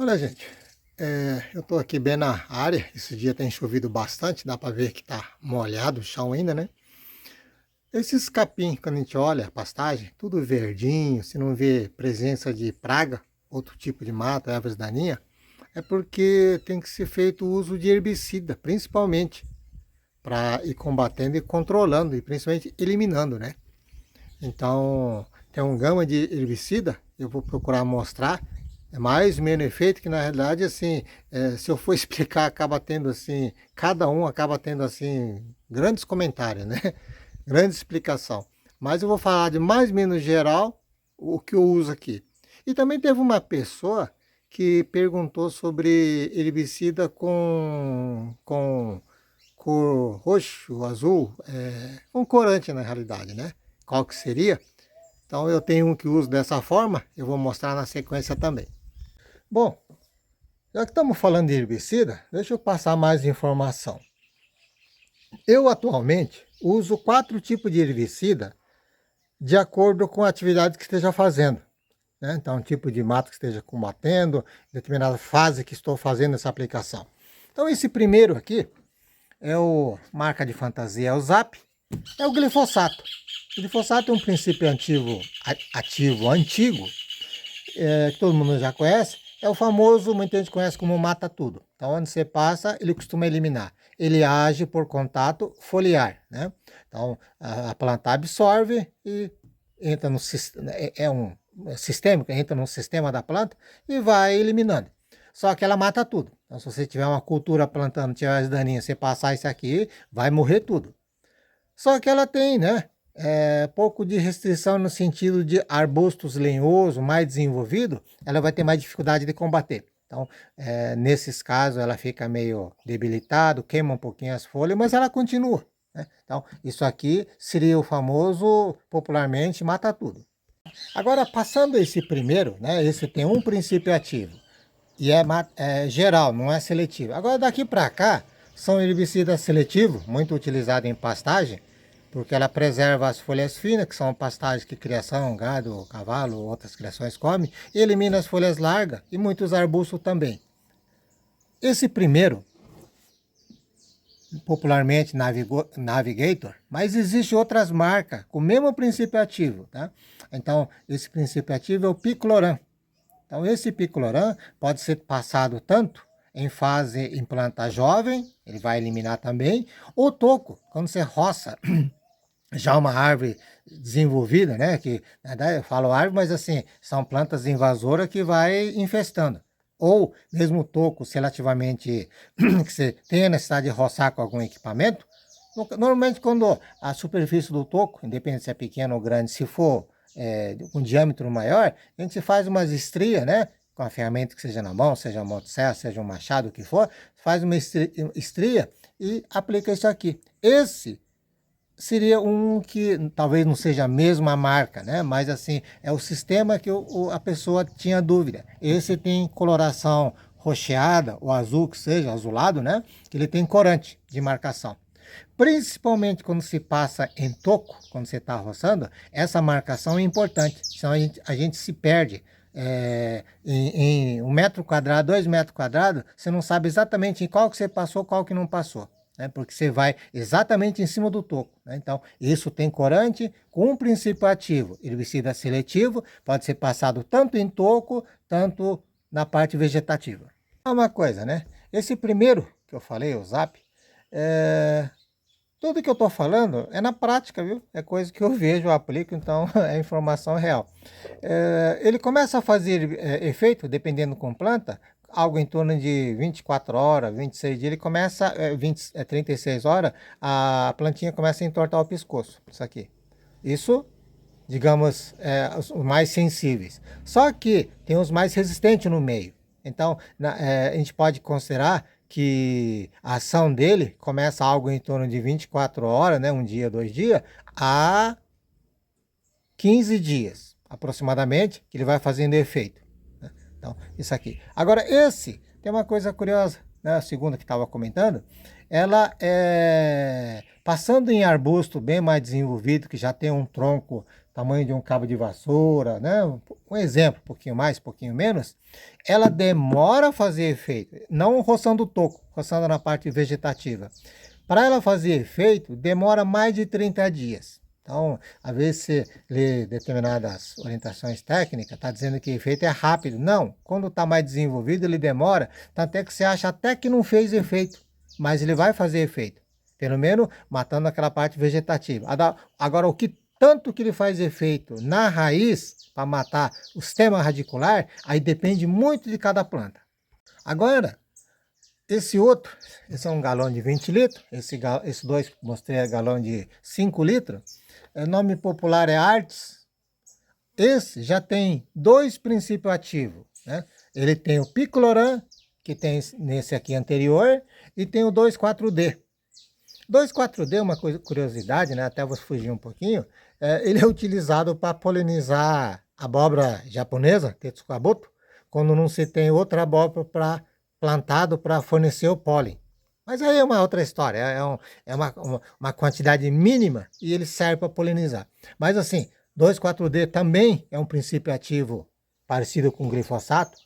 Olha, gente, eu tô aqui bem na área. Esse dia tem chovido bastante, dá para ver que tá molhado o chão ainda, né? Esses capim, quando a gente olha a pastagem, tudo verdinho, se não vê presença de praga, outro tipo de mato, ervas daninhas, é porque tem que ser feito o uso de herbicida, principalmente, para ir combatendo e controlando, e principalmente eliminando, né? Então, tem um gama de herbicida, eu vou procurar mostrar, é mais ou menos efeito que na realidade, assim, se eu for explicar, acaba tendo assim, cada um acaba tendo assim, grandes comentários, né? Grande explicação. Mas eu vou falar de mais ou menos geral o que eu uso aqui. E também teve uma pessoa que perguntou sobre herbicida com cor roxo, azul, um corante na realidade, né? Qual que seria? Então eu tenho um que uso dessa forma, eu vou mostrar na sequência também. Bom, já que estamos falando de herbicida, deixa eu passar mais informação. Eu atualmente uso 4 tipos de herbicida de acordo com a atividade que esteja fazendo, né? Então, tipo de mato que esteja combatendo, determinada fase que estou fazendo essa aplicação. Então, esse primeiro aqui é o marca de fantasia, é o ZAP, é o glifosato. O glifosato é um princípio ativo antigo, que todo mundo já conhece, é o famoso, muita gente conhece como mata tudo. Então, onde você passa, ele costuma eliminar. Ele age por contato foliar, né? Então, a planta absorve e entra no sistema, é um sistêmico, entra no sistema da planta e vai eliminando. Só que ela mata tudo. Então, se você tiver uma cultura plantando, tiver as daninhas, você passar isso aqui, vai morrer tudo. Só que ela tem, né? Pouco de restrição no sentido de arbustos lenhoso, mais desenvolvido, ela vai ter mais dificuldade de combater. Então, nesses casos, ela fica meio debilitada, queima um pouquinho as folhas, mas ela continua, né? Então, isso aqui seria o famoso, popularmente, mata tudo. Agora, passando esse primeiro, né? Esse tem um princípio ativo e é geral, não é seletivo. Agora, daqui para cá, são herbicidas seletivos, muito utilizados em pastagem, porque ela preserva as folhas finas, que são pastagens que criação, gado, cavalo, outras criações comem, e elimina as folhas largas e muitos arbustos também. Esse primeiro, popularmente Navigator, mas existem outras marcas com o mesmo princípio ativo, tá? Então, esse princípio ativo é o Picloram. Então, esse Picloram pode ser passado tanto em fase em planta jovem, ele vai eliminar também, ou toco, quando você roça já uma árvore desenvolvida, né? Que na verdade eu falo árvore, mas assim, são plantas invasoras que vai infestando. Ou mesmo toco relativamente que você tem a necessidade de roçar com algum equipamento. Normalmente, quando a superfície do toco, independente se é pequeno ou grande, se for com diâmetro maior, a gente faz umas estrias, né? Com a ferramenta que seja na mão, seja uma motosserra, seja um machado, o que for, faz uma estria e aplica isso aqui. Esse seria um que talvez não seja a mesma marca, né? Mas assim, é o sistema que a pessoa tinha dúvida. Esse tem coloração rocheada, ou azul que seja, azulado, né? Que ele tem corante de marcação. Principalmente quando se passa em toco, quando você está roçando, essa marcação é importante, senão a gente se perde. Em 1 metro quadrado, 2 metros quadrados, você não sabe exatamente em qual que você passou, qual que não passou, né? Porque você vai exatamente em cima do toco, né? Então, isso tem corante com um princípio ativo, herbicida seletivo, pode ser passado tanto em toco, tanto na parte vegetativa. Uma coisa, né? Esse primeiro que eu falei, o ZAP, tudo que eu estou falando é na prática, viu? É coisa que eu vejo, eu aplico, então é informação real. Ele começa a fazer efeito, dependendo com planta, algo em torno de 24 horas, 26 dias, ele começa, 36 horas, a plantinha começa a entortar o pescoço, isso aqui. Isso, digamos, os mais sensíveis. Só que tem os mais resistentes no meio. Então, a gente pode considerar que a ação dele começa algo em torno de 24 horas, né, um dia, 2 dias, a 15 dias, aproximadamente, que ele vai fazendo efeito, né? Então, isso aqui. Agora, esse tem uma coisa curiosa. né, a segunda que estava comentando, ela é passando em arbusto bem mais desenvolvido, que já tem um tronco tamanho de um cabo de vassoura, né? Um exemplo, um pouquinho mais, um pouquinho menos, ela demora a fazer efeito, não roçando o toco, roçando na parte vegetativa. Para ela fazer efeito, demora mais de 30 dias. Então, às vezes você lê determinadas orientações técnicas, está dizendo que o efeito é rápido. Não, quando está mais desenvolvido, ele demora, tanto é que você acha até que não fez efeito, mas ele vai fazer efeito. Pelo menos matando aquela parte vegetativa. Agora, o que tanto que ele faz efeito na raiz, para matar o sistema radicular, aí depende muito de cada planta. Agora, esse outro, esse é um galão de 20 litros, esse dois que mostrei é galão de 5 litros, o nome popular é Artes. Esse já tem dois princípios ativos, né? Ele tem o Picloram, que tem nesse aqui anterior, e tem o 2,4-D. 2,4-D, uma curiosidade, né? Até vou fugir um pouquinho, ele é utilizado para polinizar abóbora japonesa, Tetsukabuto, quando não se tem outra abóbora plantado para fornecer o pólen. Mas aí é uma outra história, é uma quantidade mínima e ele serve para polinizar. Mas assim, 2,4-D também é um princípio ativo parecido com o glifosato,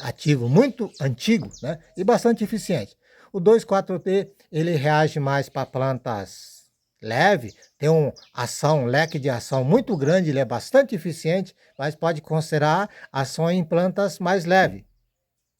ativo muito antigo, né? E bastante eficiente. O 2,4-D ele reage mais para plantas leves, tem um leque de ação muito grande, ele é bastante eficiente, mas pode considerar ação em plantas mais leves.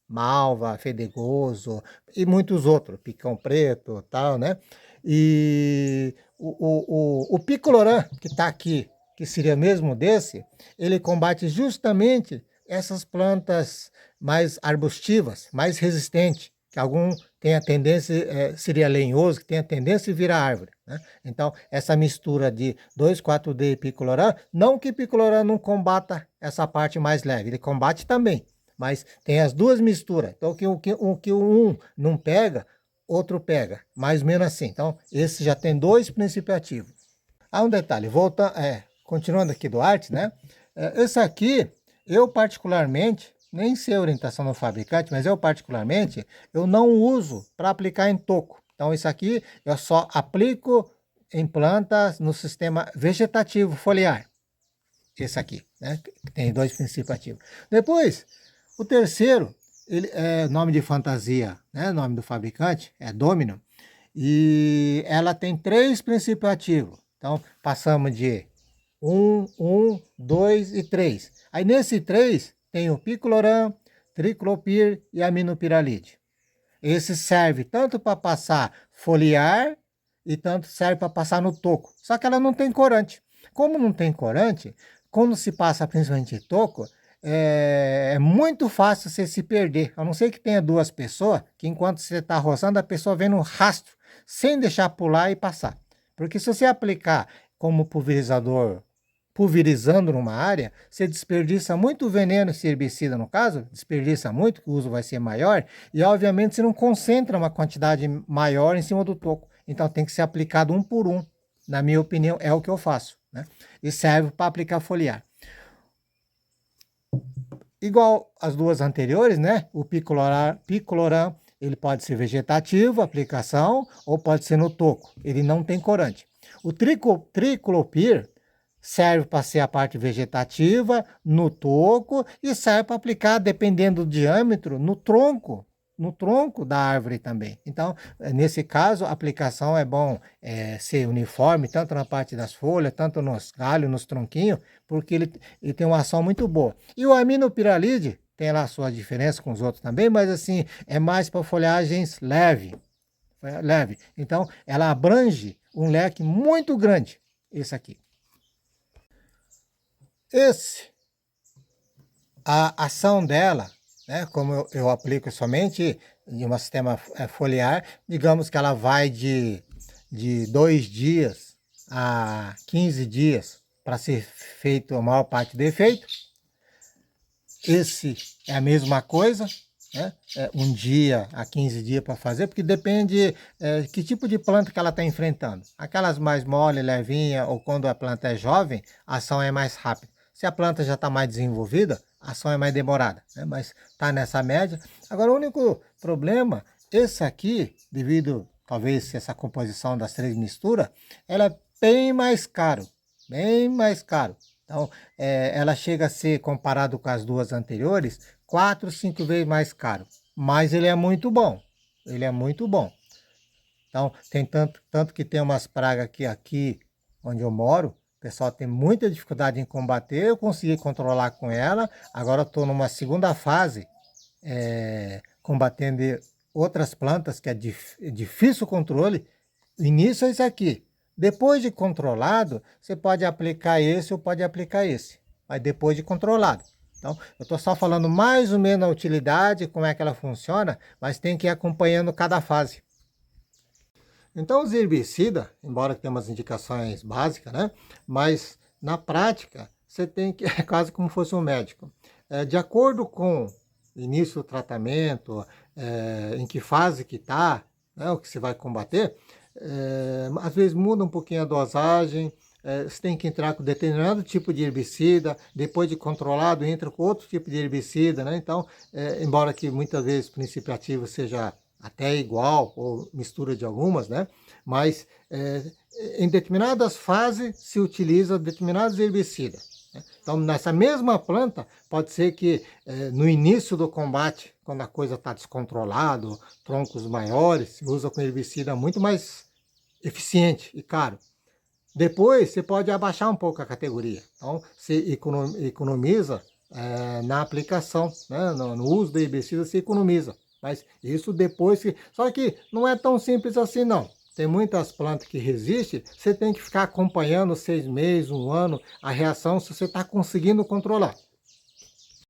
Malva, fedegoso e muitos outros, picão preto, tal, né? E o Picloram, que está aqui, que seria mesmo desse, ele combate justamente essas plantas mais arbustivas, mais resistentes, que algum tem a tendência, seria lenhoso, que tem a tendência a virar árvore, né? Então, essa mistura de 2,4-D e Picloram, não que Picloram não combata essa parte mais leve, ele combate também, mas tem as duas misturas. Então, o que um não pega, outro pega. Mais ou menos assim. Então, esse já tem dois princípios ativos. Há um detalhe, continuando aqui do Artes, né? Esse aqui, eu particularmente, nem sei a orientação do fabricante, mas eu particularmente, eu não uso para aplicar em toco. Então, isso aqui eu só aplico em plantas no sistema vegetativo foliar. Esse aqui, né? Que tem dois princípios ativos. Depois, o terceiro, ele é nome de fantasia, né? Nome do fabricante é Domino, e ela tem três princípios ativos. Então, passamos de 1, 2 e 3. Aí nesse 3 tem o Picloram, Triclopyr e aminopiralide. Esse serve tanto para passar foliar e tanto serve para passar no toco. Só que ela não tem corante. Como não tem corante, quando se passa principalmente toco, é muito fácil você se perder. A não ser que tenha duas pessoas, que enquanto você está roçando, a pessoa vem no rastro, sem deixar pular e passar. Porque se você aplicar como pulverizador, pulverizando numa área, você desperdiça muito veneno, esse herbicida no caso, desperdiça muito, o uso vai ser maior, e obviamente você não concentra uma quantidade maior em cima do toco. Então tem que ser aplicado um por um. Na minha opinião, é o que eu faço, né? E serve para aplicar foliar. Igual as duas anteriores, né? O Picloram, ele pode ser vegetativo, aplicação, ou pode ser no toco. Ele não tem corante. O Triclopyr serve para ser a parte vegetativa, no toco, e serve para aplicar, dependendo do diâmetro, no tronco da árvore também. Então, nesse caso, a aplicação é bom ser uniforme, tanto na parte das folhas, tanto nos galhos, nos tronquinhos, porque ele tem uma ação muito boa. E o aminopiralide tem lá a sua diferença com os outros também, mas assim, é mais para folhagens leve. Então, ela abrange um leque muito grande, esse aqui. A ação dela, né, como eu aplico somente em um sistema foliar, digamos que ela vai de 2 dias a 15 dias para ser feito a maior parte do efeito. Esse é a mesma coisa, né? 1 dia a 15 dias para fazer, porque depende que tipo de planta que ela está enfrentando. Aquelas mais mole, levinha, ou quando a planta é jovem, a ação é mais rápida. Se a planta já está mais desenvolvida, a ação é mais demorada, né? Mas está nessa média. Agora, o único problema, esse aqui, devido talvez essa composição das 3 misturas, ela é bem mais caro, bem mais caro. Então, ela chega a ser, comparado com as 2 anteriores, 4, 5 vezes mais caro. Mas ele é muito bom, ele é muito bom. Então, tem tanto que tem umas pragas aqui onde eu moro, o pessoal tem muita dificuldade em combater, eu consegui controlar com ela, agora estou numa segunda fase, combatendo outras plantas, que é difícil o controle. O início é isso aqui. Depois de controlado, você pode aplicar esse ou pode aplicar esse, mas depois de controlado. Então, eu estou só falando mais ou menos a utilidade, como é que ela funciona, mas tem que ir acompanhando cada fase. Então, os herbicidas, embora tenha umas indicações básicas, né? Mas na prática, você tem que, é quase como fosse um médico. De acordo com o início do tratamento, em que fase que está, né, o que você vai combater, às vezes muda um pouquinho a dosagem, você tem que entrar com determinado tipo de herbicida, depois de controlado entra com outro tipo de herbicida, né? Então, embora que muitas vezes o princípio ativo seja até igual, ou mistura de algumas, né? Mas em determinadas fases se utiliza determinados herbicidas, né? Então, nessa mesma planta, pode ser que no início do combate, quando a coisa está descontrolada, troncos maiores, se usa com herbicida muito mais eficiente e caro. Depois, você pode abaixar um pouco a categoria. Então, você economiza na aplicação, né? No uso do herbicida, você economiza. Mas isso depois que... Só que não é tão simples assim, não. Tem muitas plantas que resistem, você tem que ficar acompanhando 6 meses, 1 ano, a reação, se você está conseguindo controlar.